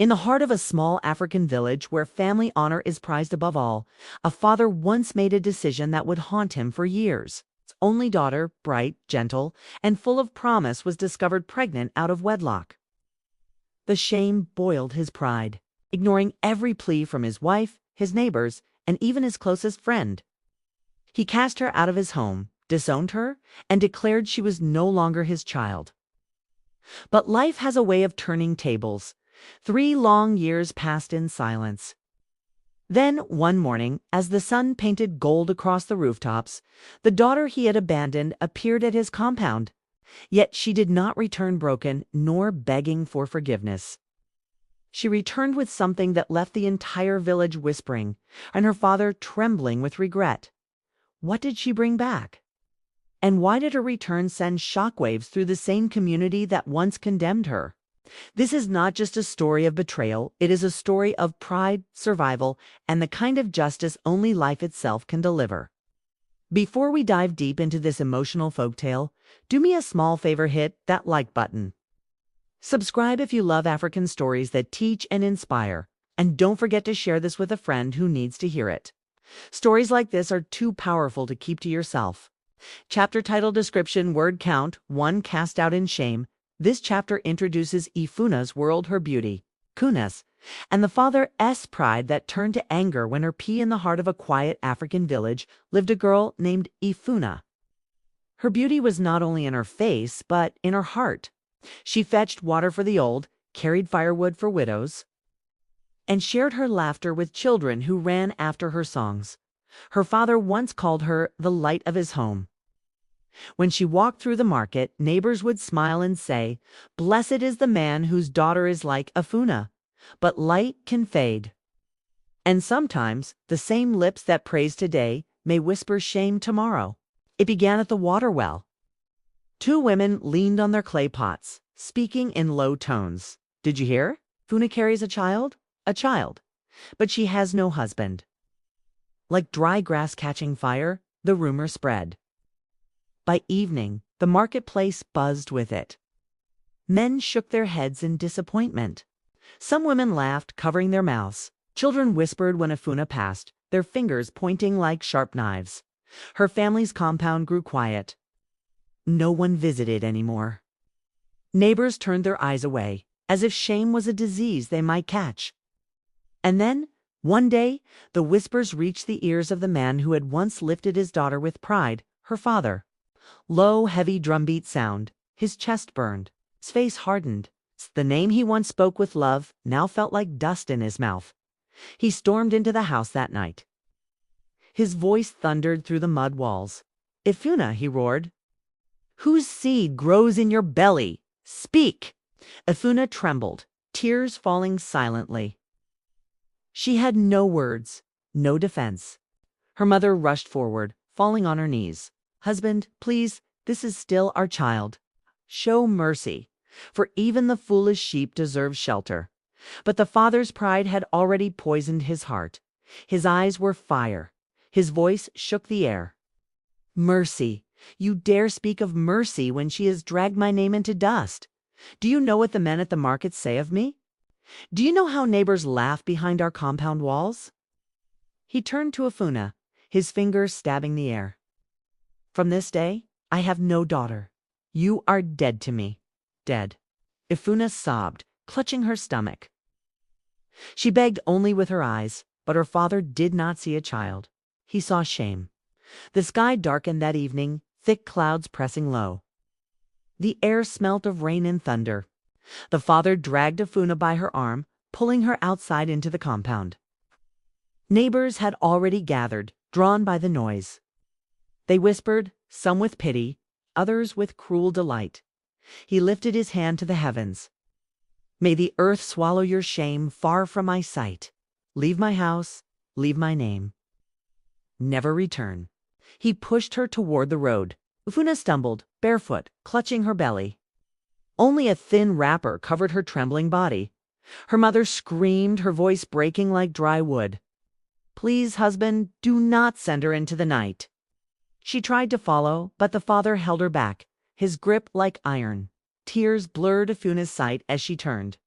In the heart of a small African village where family honor is prized above all, a father once made a decision that would haunt him for years. His only daughter, bright, gentle, and full of promise, was discovered pregnant out of wedlock. The shame boiled his pride, ignoring every plea from his wife, his neighbors, and even his closest friend. He cast her out of his home, disowned her, and declared she was no longer his child. But life has a way of turning tables. 3 long years passed in silence. Then, one morning, as the sun painted gold across the rooftops, the daughter he had abandoned appeared at his compound. Yet she did not return broken, nor begging for forgiveness. She returned with something that left the entire village whispering, and her father trembling with regret. What did she bring back? And why did her return send shockwaves through the same community that once condemned her? This is not just a story of betrayal, it is a story of pride, survival, and the kind of justice only life itself can deliver. Before we dive deep into this emotional folktale, do me a small favor: hit that like button. Subscribe if you love African stories that teach and inspire, and don't forget to share this with a friend who needs to hear it. Stories like this are too powerful to keep to yourself. Chapter title description word count 1 cast out in shame. This chapter introduces Ephuna's world, her beauty, Kunas, and the father's pride that turned to anger when in the heart of a quiet African village lived a girl named Ephuna. Her beauty was not only in her face, but in her heart. She fetched water for the old, carried firewood for widows, and shared her laughter with children who ran after her songs. Her father once called her the light of his home. When she walked through the market, neighbors would smile and say, "Blessed is the man whose daughter is like Ephuna." But light can fade. And sometimes the same lips that praise today may whisper shame tomorrow. It began at the water well. 2 women leaned on their clay pots, speaking in low tones. "Did you hear? Ephuna carries a child? A child. But she has no husband." Like dry grass catching fire, the rumor spread. By evening, the marketplace buzzed with it. Men shook their heads in disappointment. Some women laughed, covering their mouths. Children whispered when Ephuna passed, their fingers pointing like sharp knives. Her family's compound grew quiet. No one visited anymore. Neighbors turned their eyes away, as if shame was a disease they might catch. And then, one day, the whispers reached the ears of the man who had once lifted his daughter with pride, her father. Low, heavy drumbeat sound. His chest burned. His face hardened. The name he once spoke with love now felt like dust in his mouth. He stormed into the house that night. His voice thundered through the mud walls. "Ephuna," he roared, "whose seed grows in your belly? Speak!" Ephuna trembled, tears falling silently. She had no words, no defense. Her mother rushed forward, falling on her knees. "Husband, please, this is still our child. Show mercy, for even the foolish sheep deserve shelter." But the father's pride had already poisoned his heart. His eyes were fire. His voice shook the air. "Mercy! You dare speak of mercy when she has dragged my name into dust? Do you know what the men at the market say of me? Do you know how neighbors laugh behind our compound walls?" He turned to Ephuna, his fingers stabbing the air. "From this day, I have no daughter. You are dead to me. Dead." Ephuna sobbed, clutching her stomach. She begged only with her eyes, but her father did not see a child. He saw shame. The sky darkened that evening, thick clouds pressing low. The air smelt of rain and thunder. The father dragged Ephuna by her arm, pulling her outside into the compound. Neighbors had already gathered, drawn by the noise. They whispered, some with pity, others with cruel delight. He lifted his hand to the heavens. "May the earth swallow your shame far from my sight. Leave my house, leave my name. Never return." He pushed her toward the road. Ephuna stumbled, barefoot, clutching her belly. Only a thin wrapper covered her trembling body. Her mother screamed, her voice breaking like dry wood. "Please, husband, do not send her into the night." She tried to follow, but the father held her back, his grip like iron. Tears blurred Ephuna's sight as she turned.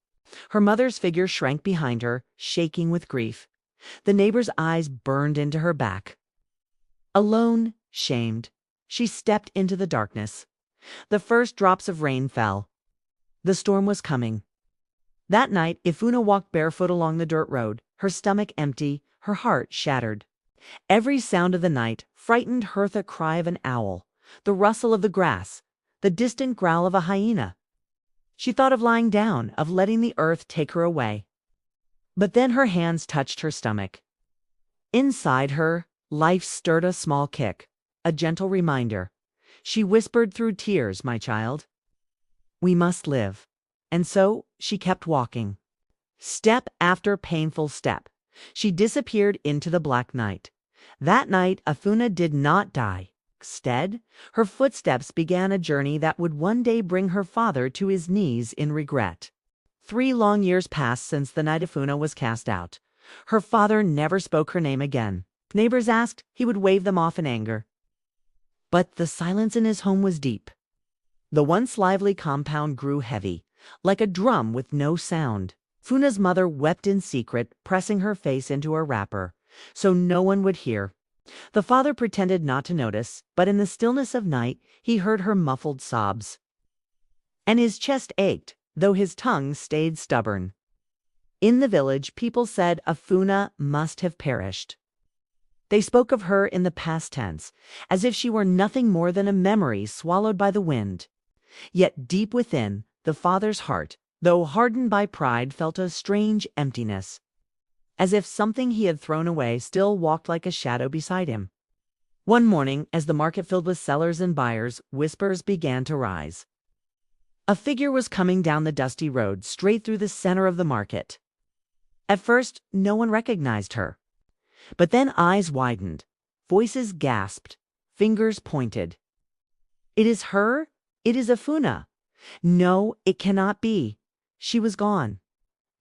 Her mother's figure shrank behind her, shaking with grief. The neighbor's eyes burned into her back. Alone, shamed, she stepped into the darkness. The first drops of rain fell. The storm was coming. That night, Ephuna walked barefoot along the dirt road, her stomach empty, her heart shattered. Every sound of the night frightened her: the cry of an owl, the rustle of the grass, the distant growl of a hyena. She thought of lying down, of letting the earth take her away. But then her hands touched her stomach. Inside her, life stirred a small kick, a gentle reminder. She whispered through tears, "My child, we must live." And so she kept walking. Step after painful step, she disappeared into the black night. That night, Ephuna did not die. Instead, her footsteps began a journey that would one day bring her father to his knees in regret. 3 long years passed since the night Ephuna was cast out. Her father never spoke her name again. Neighbors asked, he would wave them off in anger. But the silence in his home was deep. The once lively compound grew heavy, like a drum with no sound. Funa's mother wept in secret, pressing her face into her wrapper, so no one would hear. The father pretended not to notice, but in the stillness of night he heard her muffled sobs. And his chest ached, though his tongue stayed stubborn. In the village, people said Ephuna must have perished. They spoke of her in the past tense, as if she were nothing more than a memory swallowed by the wind. Yet deep within, the father's heart, though hardened by pride, felt a strange emptiness, as if something he had thrown away still walked like a shadow beside him. One morning, as the market filled with sellers and buyers, whispers began to rise. A figure was coming down the dusty road, straight through the center of the market. At first, no one recognized her. But then eyes widened, voices gasped, fingers pointed. "It is her? It is Ephuna. No, it cannot be. She was gone.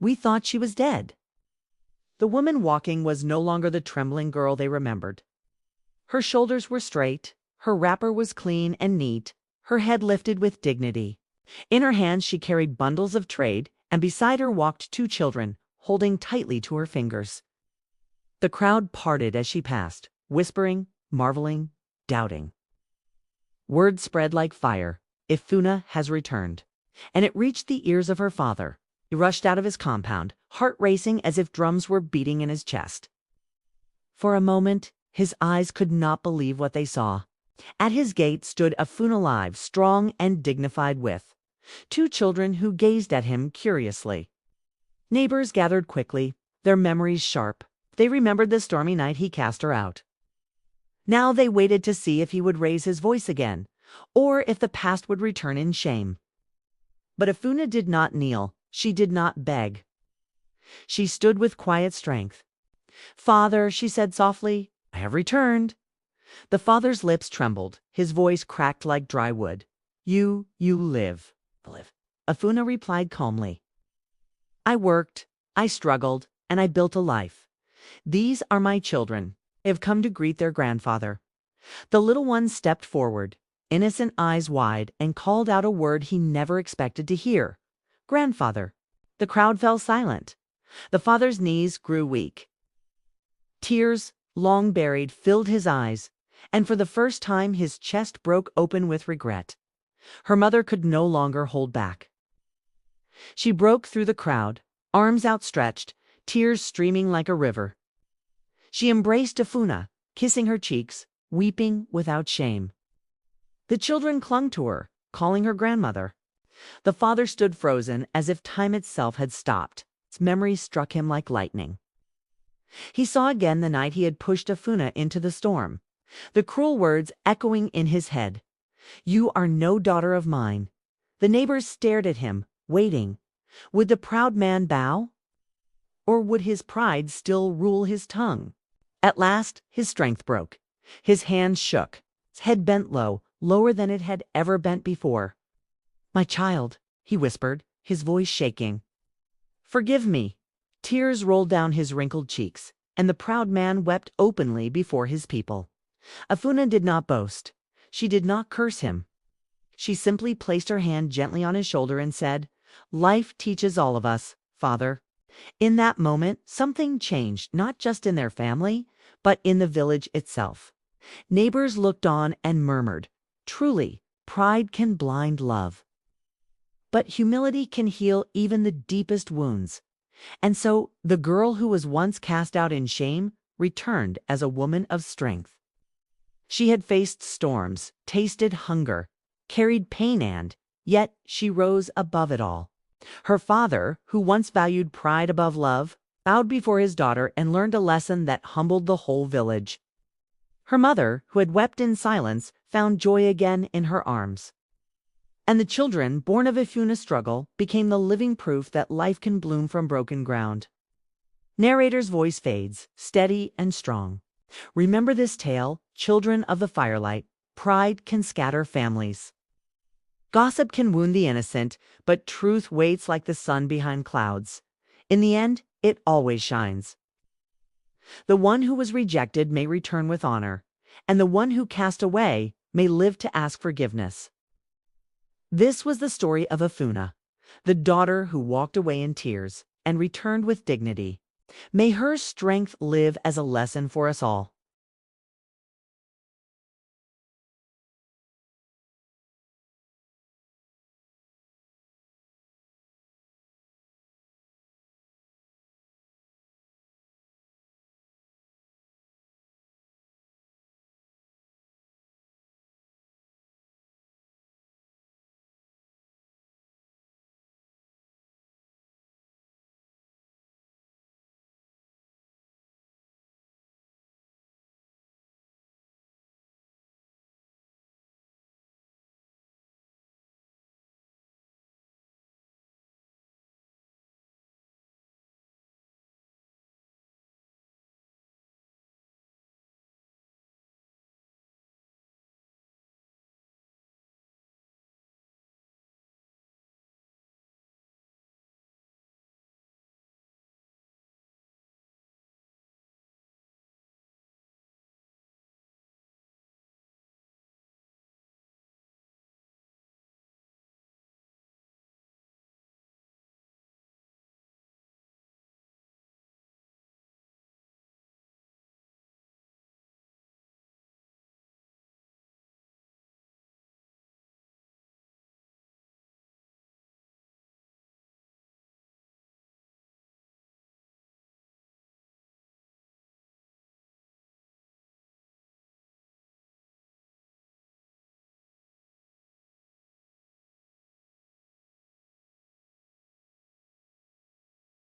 We thought she was dead." The woman walking was no longer the trembling girl they remembered. Her shoulders were straight, her wrapper was clean and neat, her head lifted with dignity. In her hands she carried bundles of trade, and beside her walked 2 children, holding tightly to her fingers. The crowd parted as she passed, whispering, marveling, doubting. Word spread like fire: Ephuna has returned. And it reached the ears of her father. He rushed out of his compound, heart racing as if drums were beating in his chest. For a moment, his eyes could not believe what they saw. At his gate stood Ephuna alive, strong and dignified, with 2 children who gazed at him curiously. Neighbors gathered quickly, their memories sharp. They remembered the stormy night he cast her out. Now they waited to see if he would raise his voice again, or if the past would return in shame. But Ephuna did not kneel. She did not beg. She stood with quiet strength. "Father," she said softly, "I have returned." The father's lips trembled. His voice cracked like dry wood. You live. Ephuna replied calmly. "I worked, I struggled, and I built a life. These are my children. They have come to greet their grandfather." The little one stepped forward, innocent eyes wide, and called out a word he never expected to hear: "Grandfather." The crowd fell silent. The father's knees grew weak. Tears, long buried, filled his eyes, and for the first time his chest broke open with regret. Her mother could no longer hold back. She broke through the crowd, arms outstretched, tears streaming like a river. She embraced Ephuna, kissing her cheeks, weeping without shame. The children clung to her, calling her grandmother. The father stood frozen, as if time itself had stopped. Its memory struck him like lightning. He saw again the night he had pushed Ephuna into the storm, the cruel words echoing in his head: "You are no daughter of mine." The neighbors stared at him, waiting. Would the proud man bow? Or would his pride still rule his tongue? At last his strength broke. His hands shook. His head bent low, lower than it had ever bent before. "My child," he whispered, his voice shaking. "Forgive me." Tears rolled down his wrinkled cheeks, and the proud man wept openly before his people. Ephuna did not boast. She did not curse him. She simply placed her hand gently on his shoulder and said, "Life teaches all of us. father." In that moment, something changed, not just in their family, but in the village itself. Neighbors looked on and murmured, "Truly, pride can blind love." But humility can heal even the deepest wounds. And so the girl who was once cast out in shame returned as a woman of strength. She had faced storms, tasted hunger, carried pain, and yet she rose above it all. Her father, who once valued pride above love, bowed before his daughter and learned a lesson that humbled the whole village. Her mother, who had wept in silence, found joy again in her arms. And the children, born of Efuna's struggle, became the living proof that life can bloom from broken ground. Narrator's voice fades, steady and strong. Remember this tale, children of the firelight. Pride can scatter families. Gossip can wound the innocent, but truth waits like the sun behind clouds. In the end, it always shines. The one who was rejected may return with honor, and the one who cast away may live to ask forgiveness. This was the story of Ephuna, the daughter who walked away in tears and returned with dignity. May her strength live as a lesson for us all.